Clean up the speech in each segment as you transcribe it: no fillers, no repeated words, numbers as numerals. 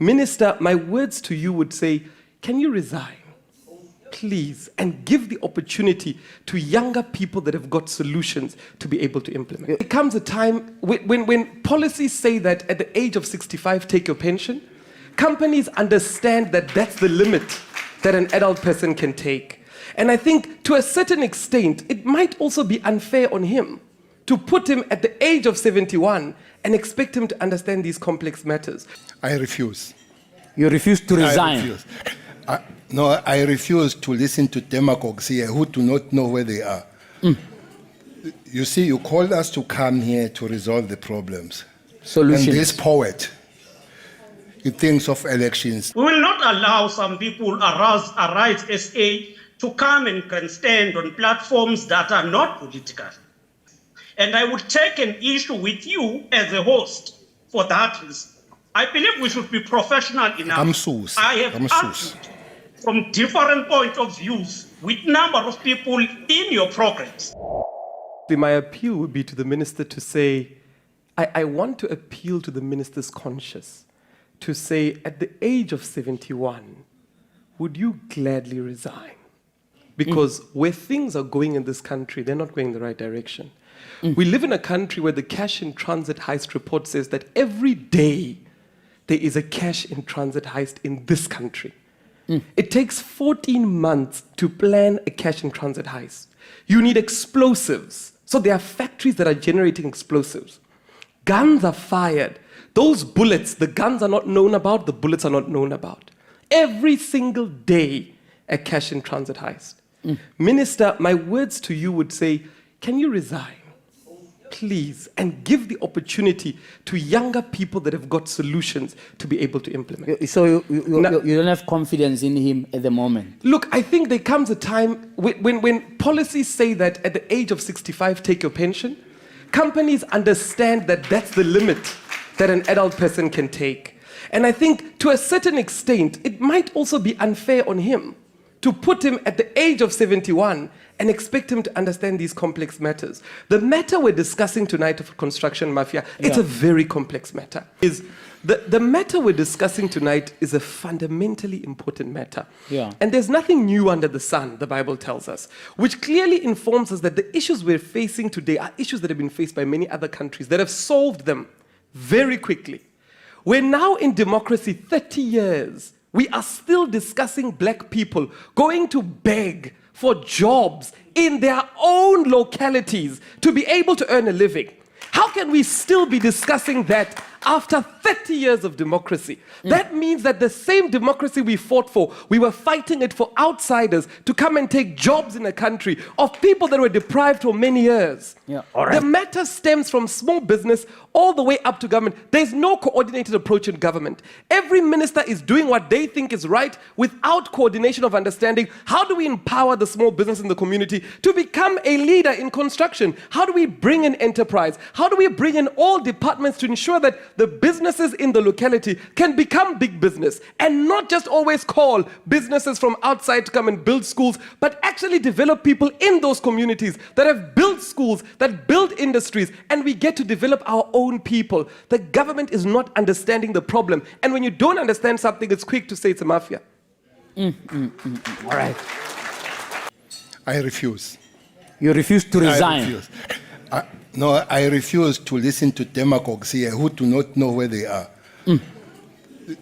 Minister, my words to you would say, can you resign? Please, and give the opportunity to younger people that have got solutions to be able to implement. There comes a time when policies say that at the age of 65, take your pension, companies understand that that's the limit that an adult person can take. And I think to a certain extent, it might also be unfair on him to put him at the age of 71 and expect him to understand these complex matters. I refuse. You refuse to resign? I refuse. No, I refuse to listen to demagogues here who do not know where they are. You see, you called us to come here to resolve the problems. Solutions. And this poet, he thinks of elections. We will not allow some people arise SA to come and can stand on platforms that are not political. And I would take an issue with you as a host for that reason. I believe we should be professional enough. I have argued from different points of views with number of people in your programs. My appeal would be to the minister to say, I want to appeal to the minister's conscience to say, at the age of 71, would you gladly resign? Because where things are going in this country, they're not going in the right direction. We live in a country where the cash in transit heist report says that every day there is a cash in transit heist in this country. It takes 14 months to plan a cash in transit heist. You need explosives. So there are factories that are generating explosives. Guns are fired. Those bullets, the guns are not known about, the bullets are not known about. Every single day, a cash in transit heist. Minister, my words to you would say, can you resign? Please, and give the opportunity to younger people that have got solutions to be able to implement. So you don't have confidence in him at the moment? Look, I think there comes a time when policies say that at the age of 65, take your pension, companies understand that that's the limit that an adult person can take. And I think to a certain extent, it might also be unfair on him to put him at the age of 71 and expect him to understand these complex matters. The matter we're discussing tonight of construction mafia, it's a very complex matter. The matter we're discussing tonight is a fundamentally important matter. And there's nothing new under the sun, the Bible tells us, which clearly informs us that the issues we're facing today are issues that have been faced by many other countries that have solved them very quickly. We're now in democracy 30 years. We are still discussing black people going to beg for jobs in their own localities to be able to earn a living. How can we still be discussing that after 30 years of democracy? That means that the same democracy we fought for, we were fighting it for outsiders to come and take jobs in a country of people that were deprived for many years. The matter stems from small business all the way up to government. There's no coordinated approach in government. Every minister is doing what they think is right without coordination of understanding. How do we empower the small business in the community to become a leader in construction? How do we bring in enterprise? How do we bring in all departments to ensure that the businesses in the locality can become big business and not just always call businesses from outside to come and build schools, but actually develop people in those communities that have built schools, that build industries, and we get to develop our own people. The government is not understanding the problem. And when you don't understand something, it's quick to say it's a mafia. All right. I refuse. You refuse to resign? I refuse. No, I refuse to listen to demagogues here who do not know where they are.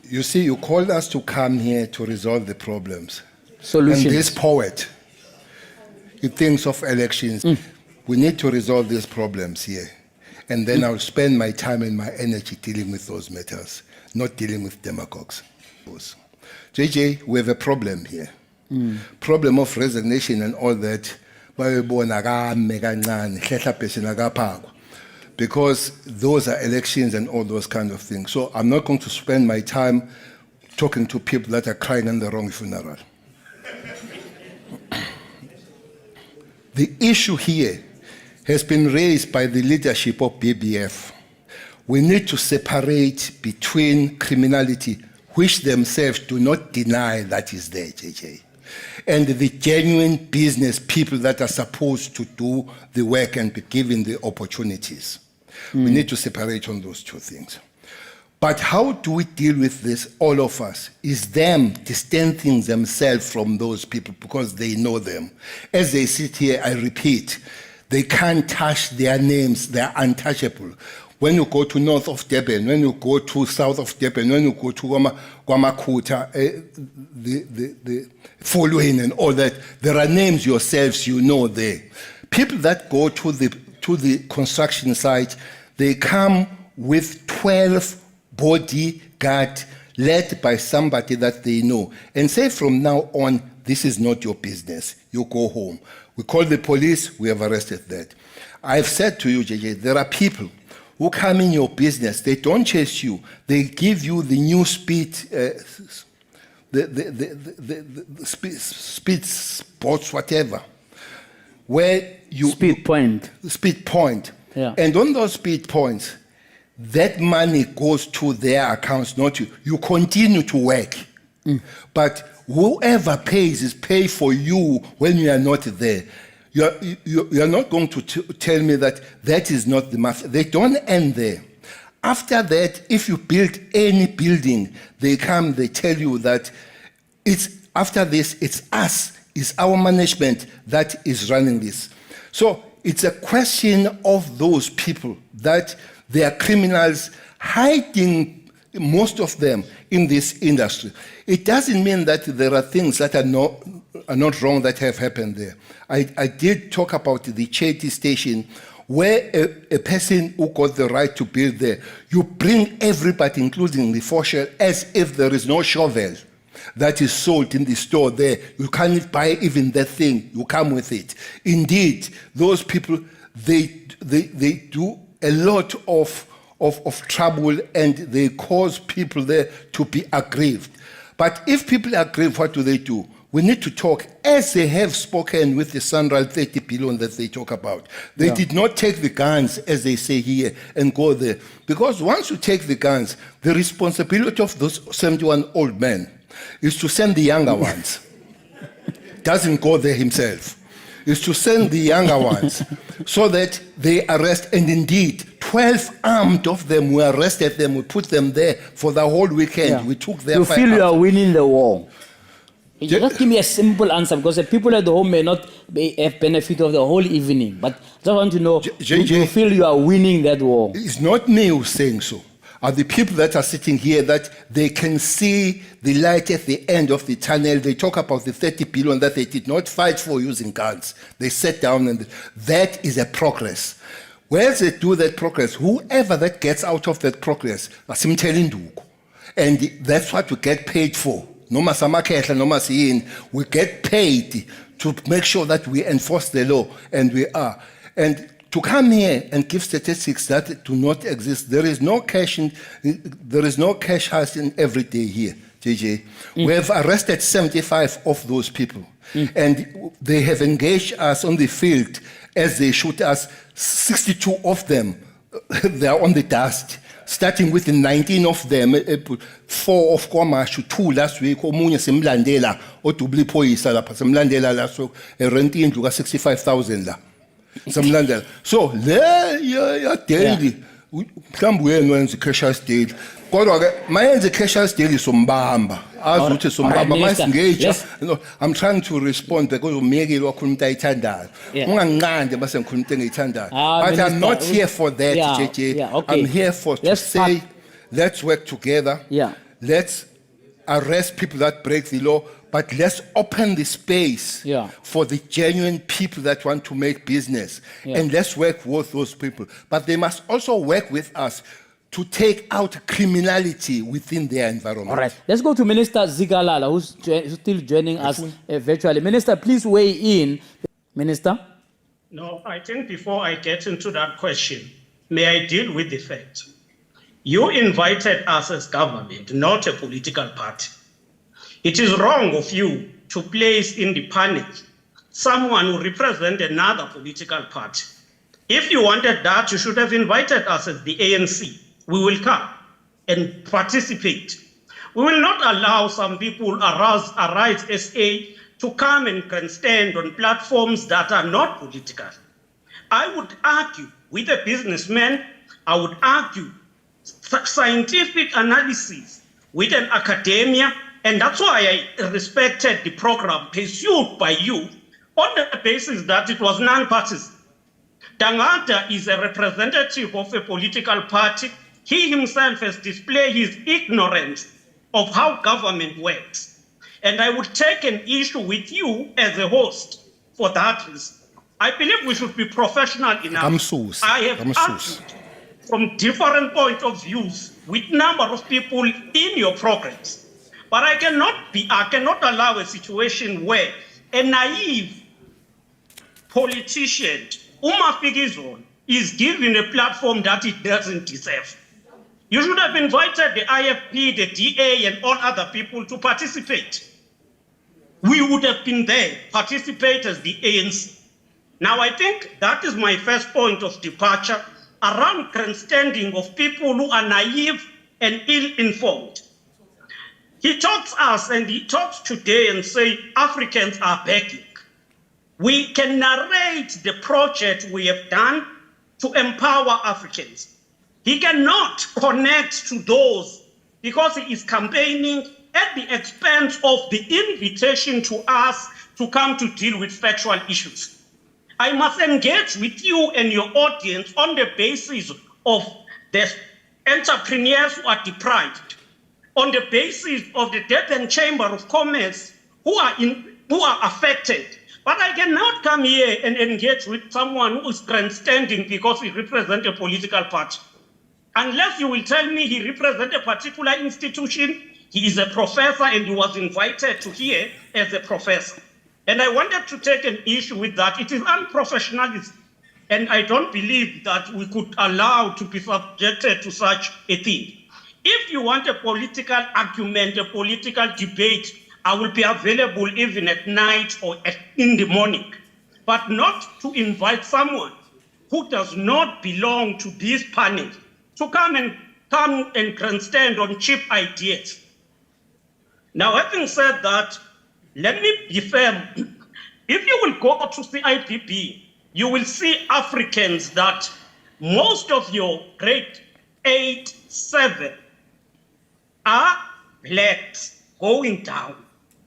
You see, you called us to come here to resolve the problems. Solutions. And this poet, he thinks of elections. We need to resolve these problems here. And then I'll spend my time and my energy dealing with those matters, not dealing with demagogues. JJ, we have a problem here. Problem of resignation and all that. Because those are elections and all those kind of things. So I'm not going to spend my time talking to people that are crying on the wrong funeral. The issue here has been raised by the leadership of BBF. We need to separate between criminality, which themselves do not deny that is there, JJ, and the genuine business people that are supposed to do the work and be given the opportunities. We need to separate on those two things. But how do we deal with this, all of us? Is them distancing themselves from those people because they know them. As they sit here, I repeat, they can't touch their names, they're untouchable. When you go to north of Durban, when you go to south of Durban, when you go to Kwamakhuta, the following and all that, there are names yourselves you know there. People that go to the construction site, they come with 12 bodyguard led by somebody that they know and say from now on, this is not your business. You go home. We call the police, we have arrested that. I've said to you, JJ, there are people who come in your business, they don't chase you, they give you the new speed, speed spots, whatever, where you... Speed point. Speed point. Yeah. And on those speed points, that money goes to their accounts, not you. You continue to work. But whoever pays is pay for you when you are not there. You are not going to tell me that that is not the mafia. They don't end there. After that, if you build any building, they come, they tell you that after this, it's us, it's our management that is running this. So it's a question of those people that they are criminals hiding, most of them, in this industry. It doesn't mean that there are things that are not wrong that have happened there. I did talk about the Chetty station where a person who got the right to build there, you bring everybody, including the foreshell, as if there is no shovel that is sold in the store there. You can't buy even that thing. You come with it. Indeed, those people, they do a lot of trouble and they cause people there to be aggrieved. But if people are aggrieved, what do? We need to talk as they have spoken with the Sunrise 30 billion that they talk about. They did not take the guns, as they say here, and go there. Because once you take the guns, the responsibility of those 71 old men is to send the younger ones. Doesn't go there himself. Is to send the younger ones so that they arrest, and indeed, 12 armed of them, we arrested them, we put them there for the whole weekend. Yeah. We took their You feel you are winning the war. Yeah. Just give me a simple answer, because the people at home may not have benefit of the whole evening. But I just want to know, you feel you are winning that war? It's not me who's saying so. Are the people that are sitting here that they can see the light at the end of the tunnel. They talk about the 30 billion that they did not fight for using guns. They sat down and that is a progress. Where they do that progress, whoever that gets out of that progress, and that's what we get paid for. We get paid to make sure that we enforce the law, and we are. And to come here and give statistics that do not exist, there is no cash house in every day here, JJ. We have arrested 75 of those people, and they have engaged us on the field as they shoot us. 62 of them, they are on the dust. Starting with the 19 of them, 4 of Kwamashu, 2 last week, omunye simlandela, odubli phoyisa lapha, simlandela la, so rent indlu ka 65,000 la. Simlandela. So, le daily, mhlawumbe wena wenza i-cashier's daily. Kodwa ke mayenza i-cashier's daily sombamba. Azuthi sombamba masingeja. I'm trying to respond because umyekile wakhuluma into ayithandayo. Ungangiqande base ngikhuluma into engiyithandayo. But I'm not here for that, JJ. Okay. I'm here to say, let's work together. Let's arrest people that break the law, but let's open the space for the genuine people that want to make business. And let's work with those people. But they must also work with us to take out criminality within their environment. All right. Let's go to Minister Zikalala, who's still joining us virtually. Minister, please weigh in. Minister? No, I think before I get into that question, may I deal with the fact. You invited us as government, not a political party. It is wrong of you to place in the panel someone who represents another political party. If you wanted that, you should have invited us as the ANC. We will come and participate. We will not allow some people arise SA to come and stand on platforms that are not political. I would argue with a businessman, I would argue scientific analysis with an academia, and that's why I respected the program pursued by you on the basis that it was non-partisan. Dagada is a representative of a political party. He himself has displayed his ignorance of how government works. And I would take an issue with you as a host for that reason. I believe we should be professional enough. I have argued from different points of views with number of people in your programs. But I cannot allow a situation where a naive politician, Bheki Cele, is given a platform that it doesn't deserve. You should have invited the IFP, the DA, and all other people to participate. We would have been there, participate as the ANC. Now, I think that is my first point of departure around grandstanding of people who are naive and ill-informed. He talks us and he talks today and say Africans are begging. We can narrate the project we have done to empower Africans. He cannot connect to those because he is campaigning at the expense of the invitation to us to come to deal with factual issues. I must engage with you and your audience on the basis of the entrepreneurs who are deprived, on the basis of the Durban Chamber of Commerce who are affected. But I cannot come here and engage with someone who is grandstanding because he represents a political party. Unless you will tell me he represents a particular institution, he is a professor and he was invited to here as a professor. And I wanted to take an issue with that. It is unprofessionalism. And I don't believe that we could allow to be subjected to such a thing. If you want a political argument, a political debate, I will be available even at night or in the morning, but not to invite someone who does not belong to this panel to come and grandstand on cheap ideas. Now, having said that, let me be firm. If you will go to CIPP, you will see Africans that most of your grade 8, 7 are blacks going down.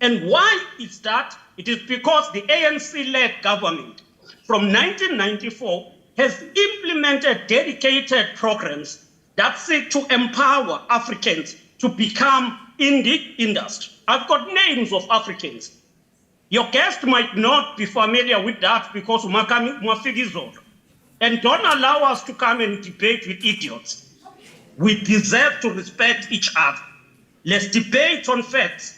And why is that? It is because the ANC-led government from 1994 has implemented dedicated programs that seek to empower Africans to become in the industry. I've got names of Africans. Your guest might not be familiar with that because Bheki Cele. And don't allow us to come and debate with idiots. We deserve to respect each other. Let's debate on facts.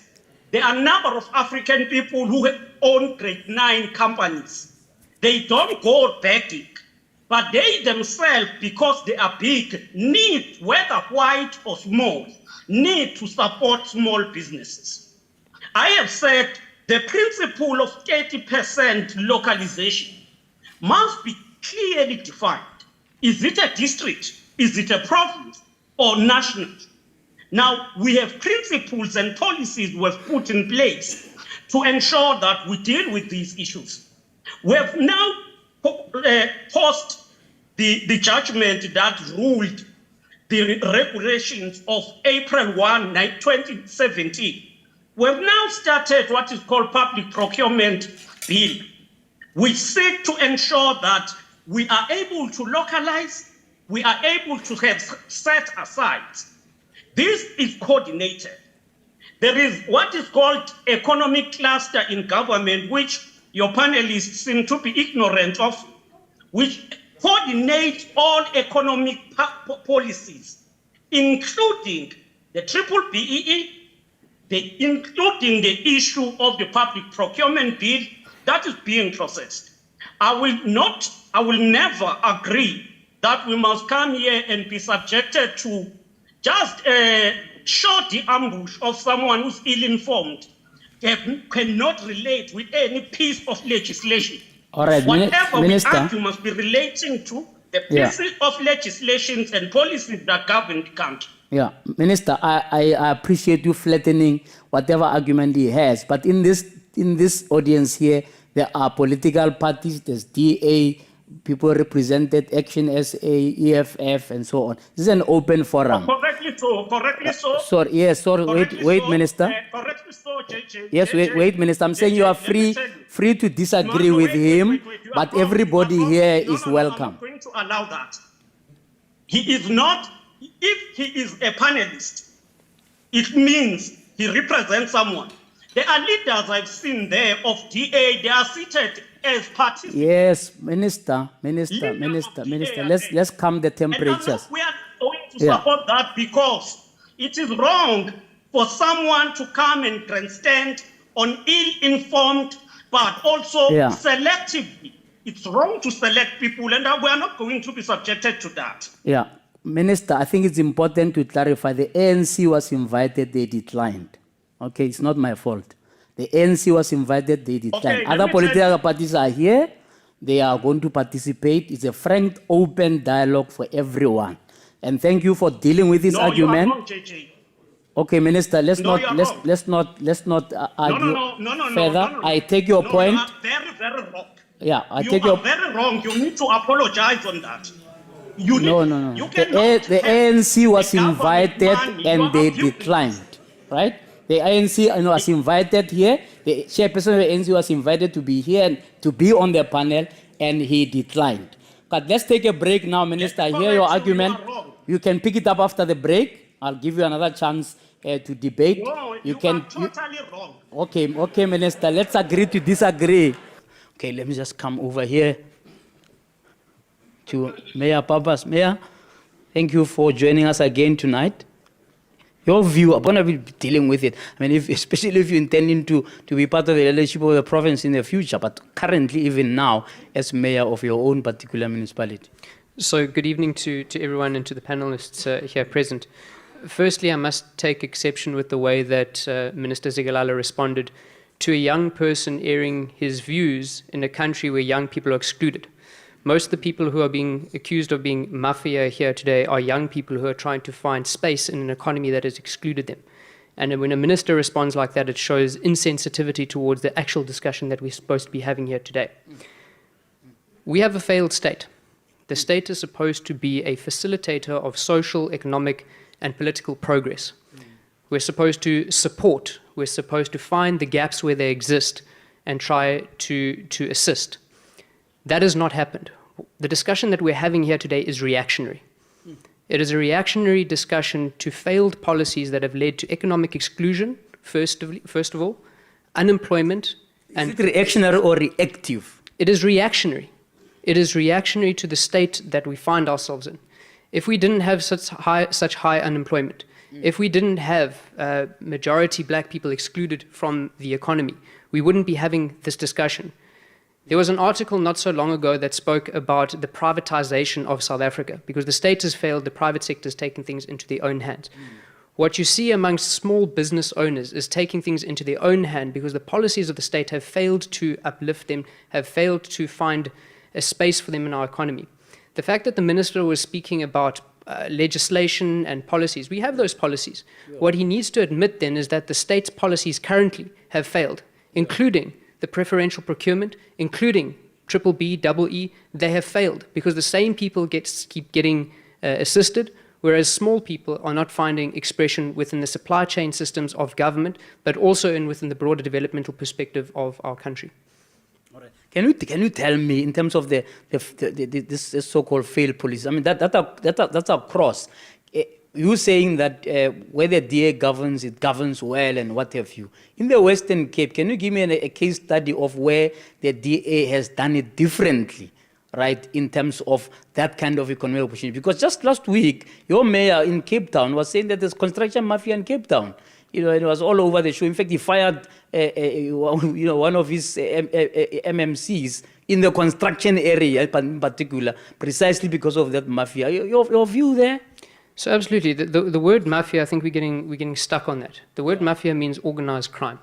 There are a number of African people who own grade 9 companies. They don't go begging, but they themselves, because they are big, need, whether white or small, need to support small businesses. I have said the principle of 30% localization must be clearly defined. Is it a district? Is it a province or national? Now, we have principles and policies we have put in place to ensure that we deal with these issues. We have now post the judgment that ruled the regulations of April 1, 2017. We have now started what is called public procurement bill. We seek to ensure that we are able to localize, we are able to have set aside. This is coordinated. There is what is called economic cluster in government, which your panelists seem to be ignorant of, which coordinates all economic policies, including the BEE, including the issue of the public procurement bill that is being processed. I will never agree that we must come here and be subjected to just a short ambush of someone who's ill-informed, cannot relate with any piece of legislation. All right, Whatever Minister, we argue must be relating to the pieces of legislations and policies that govern the country. Yeah, Minister, I appreciate you flattening whatever argument he has, but in this audience here, there are political parties, there's DA, people represented, Action SA, EFF, and so on. This is an open forum. Correctly so, correctly so. Sorry, yes, sorry, Correctly wait, so, Minister. correctly so, JJ. Yes, wait, Minister. I'm saying you are JJ, let me free, tell you. free to disagree No, with wait, him, wait. You are but wrong, everybody you are wrong. here No, is I'm welcome. not going to allow that. He is not, if he is a panelist, it means he represents someone. There are leaders I've seen there of DA, they are seated as participants. Yes, Minister. Leaders of DA are Let's calm the And I'm temperatures. not, we are going to Yeah. support that because it is wrong for someone to come and grandstand on ill-informed, but also Yeah. selectively. It's wrong to select people, and we are not going to be subjected to that. Yeah, Minister, I think it's important to clarify. The ANC was invited, they declined. Okay, it's not my fault. The ANC was invited, they declined. Okay, let Other me political tell you. parties are here. They are going to participate. It's a frank, open dialogue for everyone. And thank you for dealing with this No, argument. you are wrong, JJ. Okay, Minister, let's No, not you are let's wrong. let's not argue No, further. no. I take your No, point. You are very, very wrong. Yeah, I You take are your very wrong. You need to apologize on that. You no. You The cannot the have ANC was the government invited money. You and are they abusing declined, right? The ANC was invited here. The chairperson of the ANC was invited to be here and to be on the panel, and he declined. But let's take a break now, Minister. I hear your correct, you argument. are wrong. You can pick it up after the break. I'll give you another chance to debate. No, you can. are totally wrong. Okay, Minister. Let's agree to disagree. Okay, let me just come over here to Mayor Papas. Mayor, thank you for joining us again tonight. Your view, I'm going to be dealing with it. I mean, especially if you're intending to be part of the leadership of the province in the future, but currently, even now, as mayor of your own particular municipality. So good evening to everyone and to the panelists here present. Firstly, I must take exception with the way that Minister Zigalala responded to a young person airing his views in a country where young people are excluded. Most of the people who are being accused of being mafia here today are young people who are trying to find space in an economy that has excluded them. And when a minister responds like that, it shows insensitivity towards the actual discussion that we're supposed to be having here today. We have a failed state. The state is supposed to be a facilitator of social, economic, and political progress. We're supposed to support, we're supposed to find the gaps where they exist and try to assist. That has not happened. The discussion that we're having here today is reactionary. It is a reactionary discussion to failed policies that have led to economic exclusion, first of all, unemployment. Is it reactionary or reactive? It is reactionary. It is reactionary to the state that we find ourselves in. If we didn't have such high unemployment, if we didn't have majority black people excluded from the economy, we wouldn't be having this discussion. There was an article not so long ago that spoke about the privatization of South Africa, because the state has failed, the private sector has taken things into their own hands. What you see amongst small business owners is taking things into their own hand because the policies of the state have failed to uplift them, have failed to find a space for them in our economy. The fact that the minister was speaking about legislation and policies, we have those policies. What he needs to admit then is that the state's policies currently have failed, including the preferential procurement, including triple B, double E, they have failed because the same people keep getting assisted, whereas small people are not finding expression within the supply chain systems of government, but also within the broader developmental perspective of our country. Can you tell me, in terms of this so-called failed police? I mean, that's across. You saying that where the DA governs, it governs well, and what have you. In the Western Cape, can you give me a case study of where the DA has done it differently, right, in terms of that kind of economic opportunity? Because just last week, your mayor in Cape Town was saying that there's construction mafia in Cape Town. You know, it was all over the show. In fact, he fired one of his MMCs in the construction area in particular, precisely because of that mafia. Your view there? So absolutely, the word mafia, I think we're getting stuck on that. The word mafia means organized crime.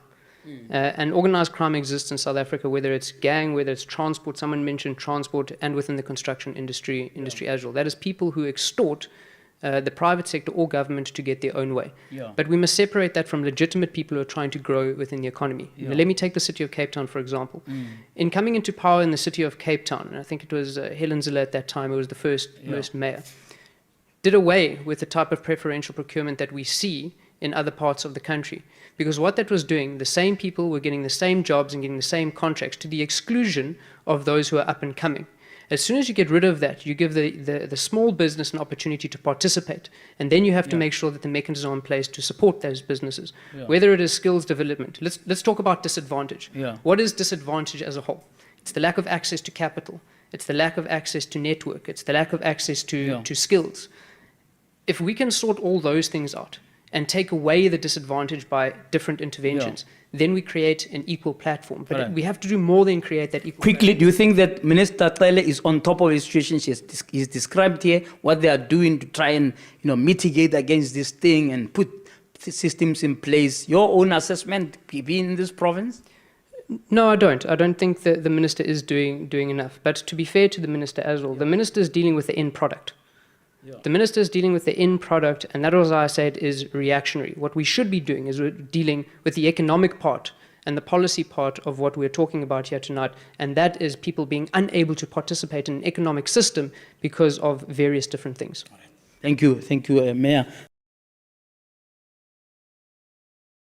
And organized crime exists in South Africa, whether it's gang, whether it's transport, someone mentioned transport, and within the construction industry as well. That is people who extort the private sector or government to get their own way. Yeah. But we must separate that from legitimate people who are trying to grow within the economy. Yeah. Now, let me take the city of Cape Town, for example. In coming into power in the city of Cape Town, and I think it was Helen Zille at that time, who was the first mayor, did away with the type of preferential procurement that we see in other parts of the country. Because what that was doing, the same people were getting the same jobs and getting the same contracts to the exclusion of those who are up and coming. As soon as you get rid of that, you give the small business an opportunity to participate. And then you have to make sure that the mechanisms are in place to support those businesses. Whether it is skills development. Let's talk about disadvantage. What is disadvantage as a whole? It's the lack of access to capital. It's the lack of access to network. It's the lack of access to skills. If we can sort all those things out and take away the disadvantage by different interventions, then we create an equal platform. But we have to do more than create that equal Quickly, do you think that Minister Cele is on top of the situation? She's described here what they are doing to try and mitigate against this thing and put systems in place. Your own assessment, being in this province? No, I don't. I don't think that the minister is doing enough. But to be fair to the minister as well, the minister is dealing with the end product. The minister is dealing with the end product, and that, as I said, is reactionary. What we should be doing is we're dealing with the economic part and the policy part of what we're talking about here tonight, and that is people being unable to participate in an economic system because of various different things. Thank you, Mayor.